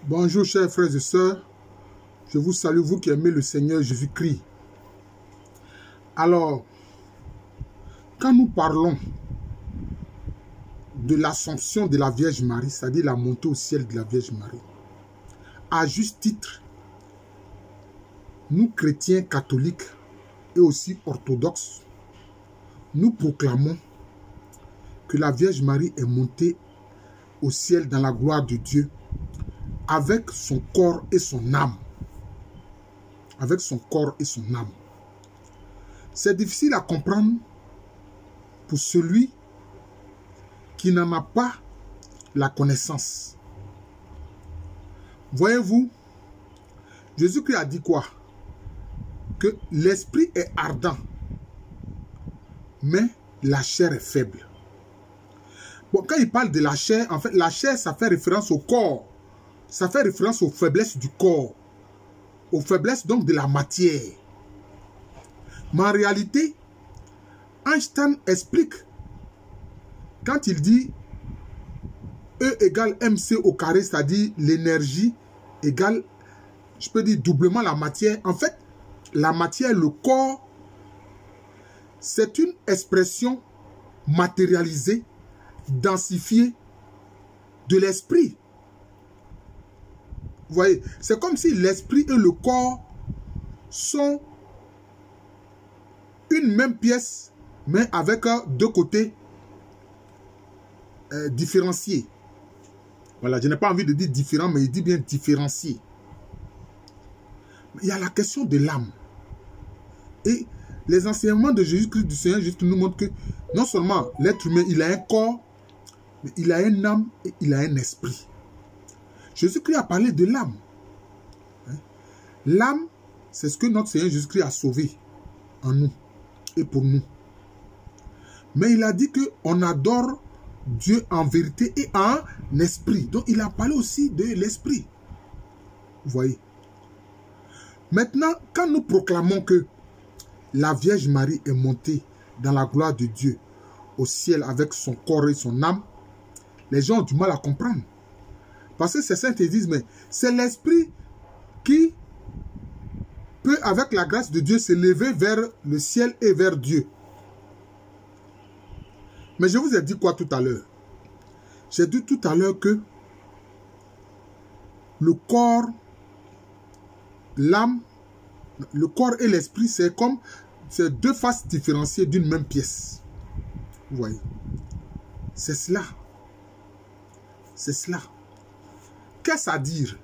Bonjour chers frères et sœurs, je vous salue, vous qui aimez le Seigneur Jésus-Christ. Alors, quand nous parlons de l'assomption de la Vierge Marie, c'est-à-dire la montée au ciel de la Vierge Marie, à juste titre, nous chrétiens catholiques et aussi orthodoxes, nous proclamons que la Vierge Marie est montée au ciel dans la gloire de Dieu avec son corps et son âme. Avec son corps et son âme. C'est difficile à comprendre pour celui qui n'en a pas la connaissance. Voyez-vous, Jésus-Christ a dit quoi? Que l'esprit est ardent, mais la chair est faible. Bon, quand il parle de la chair, en fait, la chair, ça fait référence au corps. Ça fait référence aux faiblesses du corps. Aux faiblesses donc de la matière. Mais en réalité, Einstein explique, quand il dit E égale mc au carré, c'est-à-dire l'énergie égale, je peux dire doublement la matière. En fait, la matière, le corps, c'est une expression matérialisée, densifiée de l'esprit. Vous voyez, c'est comme si l'esprit et le corps sont une même pièce, mais avec deux côtés différenciés. Voilà, je n'ai pas envie de dire différent, mais il dit bien différencié. Il y a la question de l'âme. Et les enseignements de Jésus-Christ, du Seigneur Jésus, nous montrent que non seulement l'être humain, il a un corps, mais il a une âme et il a un esprit. Jésus-Christ a parlé de l'âme. L'âme, c'est ce que notre Seigneur Jésus-Christ a sauvé en nous et pour nous. Mais il a dit qu'on adore Dieu en vérité et en esprit. Donc il a parlé aussi de l'esprit. Vous voyez. Maintenant, quand nous proclamons que la Vierge Marie est montée dans la gloire de Dieu au ciel avec son corps et son âme, les gens ont du mal à comprendre. Parce que ces saints te disent, mais c'est l'esprit qui peut, avec la grâce de Dieu, s'élever vers le ciel et vers Dieu. Mais je vous ai dit quoi tout à l'heure? J'ai dit tout à l'heure que le corps, l'âme, le corps et l'esprit, c'est comme ces deux faces différenciées d'une même pièce. Vous voyez? C'est cela. C'est cela. Qu'est-ce à dire?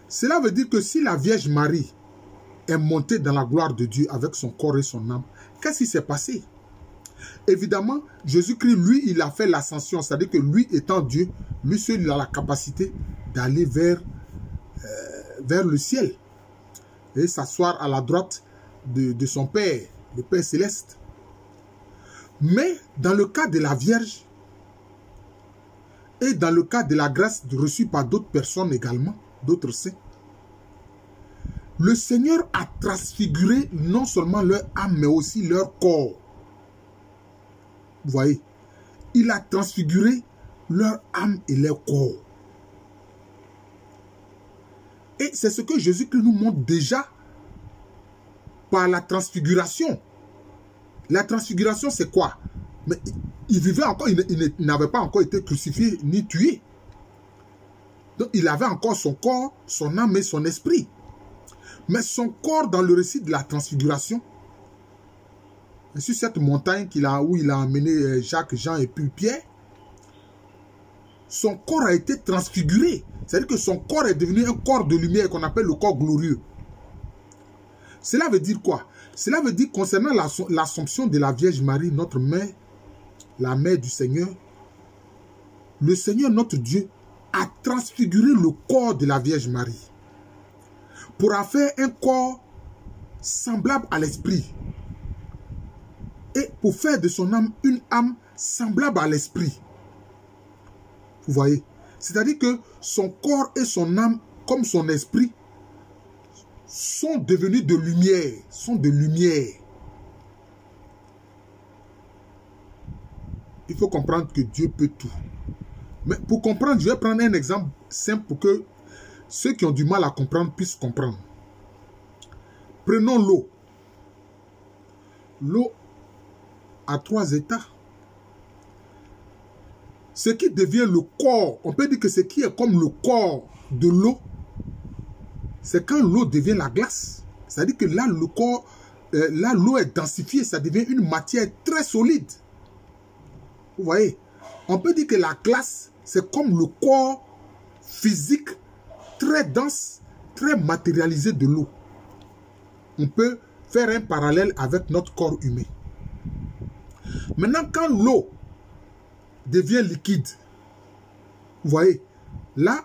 Cela veut dire que si la Vierge Marie est montée dans la gloire de Dieu avec son corps et son âme, qu'est-ce qui s'est passé? Évidemment, Jésus-Christ, lui, il a fait l'ascension. C'est-à-dire que lui, étant Dieu, lui seul, il a la capacité d'aller vers le ciel et s'asseoir à la droite de son Père, le Père Céleste. Mais dans le cas de la Vierge et dans le cas de la grâce reçue par d'autres personnes également, d'autres saints, le Seigneur a transfiguré non seulement leur âme, mais aussi leur corps. Vous voyez, il a transfiguré leur âme et leur corps. Et c'est ce que Jésus-Christ nous montre déjà par la transfiguration. La transfiguration, c'est quoi? Mais il vivait encore, il n'avait pas encore été crucifié ni tué. Donc il avait encore son corps, son âme et son esprit. Mais son corps, dans le récit de la transfiguration, sur cette montagne où il a emmené Jacques, Jean et puis Pierre, son corps a été transfiguré. C'est-à-dire que son corps est devenu un corps de lumière qu'on appelle le corps glorieux. Cela veut dire quoi? Cela veut dire concernant l'assomption de la Vierge Marie, notre mère, la mère du Seigneur, le Seigneur, notre Dieu, a transfiguré le corps de la Vierge Marie pour en faire un corps semblable à l'esprit. Et pour faire de son âme une âme semblable à l'esprit. Vous voyez? C'est-à-dire que son corps et son âme, comme son esprit, sont devenus de lumière. Sont de lumière. Il faut comprendre que Dieu peut tout. Mais pour comprendre, je vais prendre un exemple simple pour que ceux qui ont du mal à comprendre puissent comprendre. Prenons l'eau. L'eau a 3 états. Ce qui devient le corps, on peut dire que ce qui est comme le corps de l'eau, c'est quand l'eau devient la glace. C'est-à-dire que là, le corps, là, l'eau est densifiée, ça devient une matière très solide. Vous voyez? On peut dire que la glace, c'est comme le corps physique très dense, très matérialisé de l'eau. On peut faire un parallèle avec notre corps humain. Maintenant, quand l'eau devient liquide, vous voyez, là,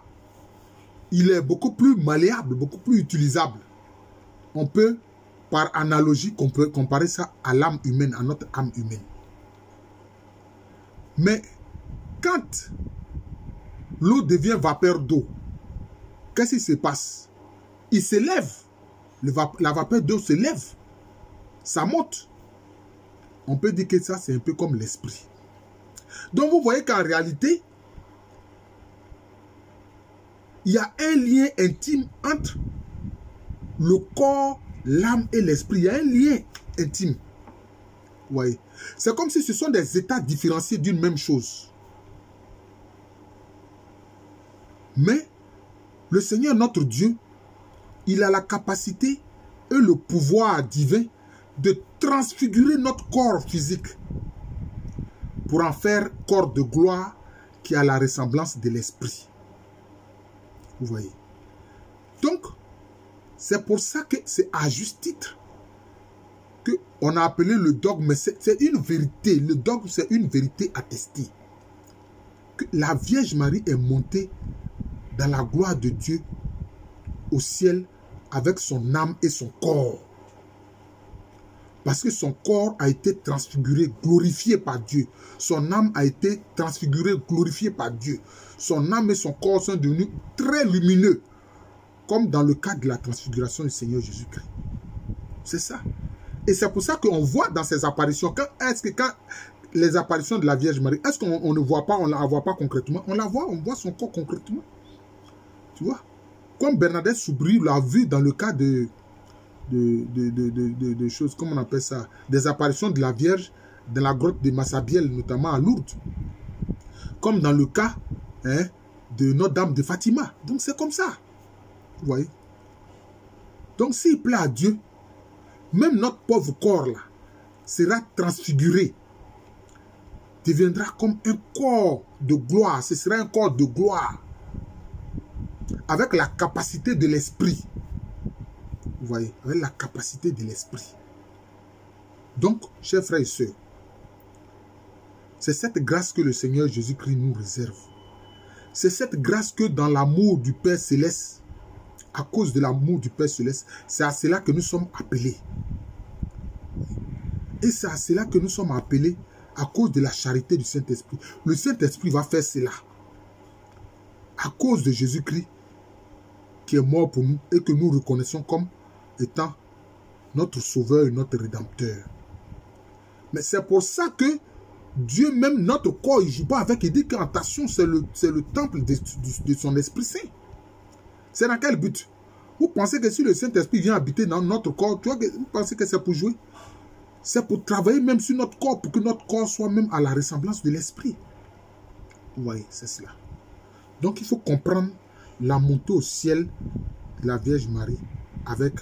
il est beaucoup plus malléable, beaucoup plus utilisable. On peut, par analogie, comparer ça à l'âme humaine, à notre âme humaine. Mais quand l'eau devient vapeur d'eau, qu'est-ce qui se passe? Il s'élève. La vapeur d'eau s'élève. Ça monte. On peut dire que ça, c'est un peu comme l'esprit. Donc, vous voyez qu'en réalité, il y a un lien intime entre le corps, l'âme et l'esprit. Il y a un lien intime. Vous voyez? C'est comme si ce sont des états différenciés d'une même chose. Mais, le Seigneur, notre Dieu, il a la capacité et le pouvoir divin de transfigurer notre corps physique pour en faire corps de gloire qui a la ressemblance de l'esprit. Vous voyez? Donc, c'est pour ça que c'est à juste titre qu'on a appelé le dogme, mais c'est une vérité. Le dogme, c'est une vérité attestée. Que la Vierge Marie est montée dans la gloire de Dieu au ciel avec son âme et son corps. Parce que son corps a été transfiguré, glorifié par Dieu. Son âme a été transfigurée, glorifiée par Dieu. Son âme et son corps sont devenus très lumineux, comme dans le cas de la transfiguration du Seigneur Jésus-Christ. C'est ça. Et c'est pour ça qu'on voit dans ces apparitions, quand les apparitions de la Vierge Marie, est-ce qu'on ne voit pas, on ne la voit pas concrètement? On la voit, on voit son corps concrètement. Tu vois? Comme Bernadette Soubry l'a vu dans le cas de choses, comment on appelle ça, des apparitions de la Vierge dans la grotte de Massabielle, notamment à Lourdes. Comme dans le cas de Notre-Dame de Fatima. Donc c'est comme ça. Vous voyez? Donc s'il plaît à Dieu, même notre pauvre corps là sera transfiguré, deviendra comme un corps de gloire. Ce sera un corps de gloire avec la capacité de l'esprit. Vous voyez, avec la capacité de l'esprit. Donc, chers frères et sœurs, c'est cette grâce que le Seigneur Jésus-Christ nous réserve. C'est cette grâce que dans l'amour du Père Céleste, à cause de l'amour du Père Céleste, c'est à cela que nous sommes appelés. Et c'est à cela que nous sommes appelés à cause de la charité du Saint-Esprit. Le Saint-Esprit va faire cela. À cause de Jésus-Christ qui est mort pour nous et que nous reconnaissons comme étant notre Sauveur et notre Rédempteur. Mais c'est pour ça que Dieu, même notre corps, il ne joue pas avec. Il dit qu'attention, c'est le temple de son Esprit Saint. C'est dans quel but? Vous pensez que si le Saint-Esprit vient habiter dans notre corps, vous pensez que c'est pour jouer? C'est pour travailler même sur notre corps, pour que notre corps soit même à la ressemblance de l'Esprit. Vous voyez, c'est cela. Donc il faut comprendre la montée au ciel de la Vierge Marie avec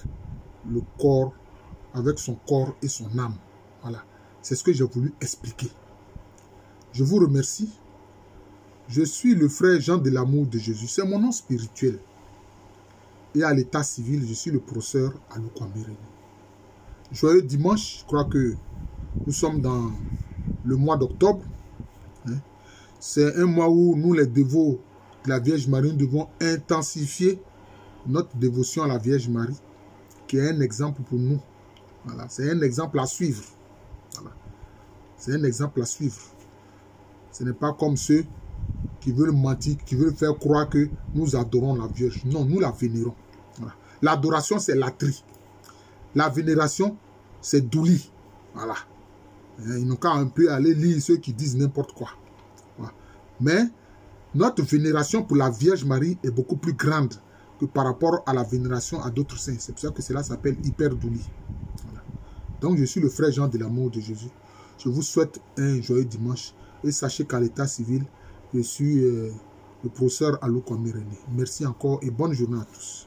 le corps, avec son corps et son âme. Voilà. C'est ce que j'ai voulu expliquer. Je vous remercie. Je suis le frère Jean de l'amour de Jésus. C'est mon nom spirituel. Et à l'état civil, je suis le professeur Alukwambere. Joyeux dimanche. Je crois que nous sommes dans le mois d'octobre. C'est un mois où nous, les dévots de la Vierge Marie, nous devons intensifier notre dévotion à la Vierge Marie, qui est un exemple pour nous. Voilà. C'est un exemple à suivre. Voilà. C'est un exemple à suivre. Ce n'est pas comme ceux qui veulent mentir, qui veulent faire croire que nous adorons la Vierge. Non, nous la vénérons. Voilà. L'adoration, c'est latrie. La vénération, c'est douli. Voilà. Ils n'ont qu'à un peu aller lire ceux qui disent n'importe quoi. Voilà. Mais notre vénération pour la Vierge Marie est beaucoup plus grande. que par rapport à la vénération à d'autres saints. C'est pour ça que cela s'appelle hyperdulie. Voilà. Donc, je suis le frère Jean de l'amour de Jésus. Je vous souhaite un joyeux dimanche. Et sachez qu'à l'état civil, je suis le professeur Alou Kwame René. Merci encore et bonne journée à tous.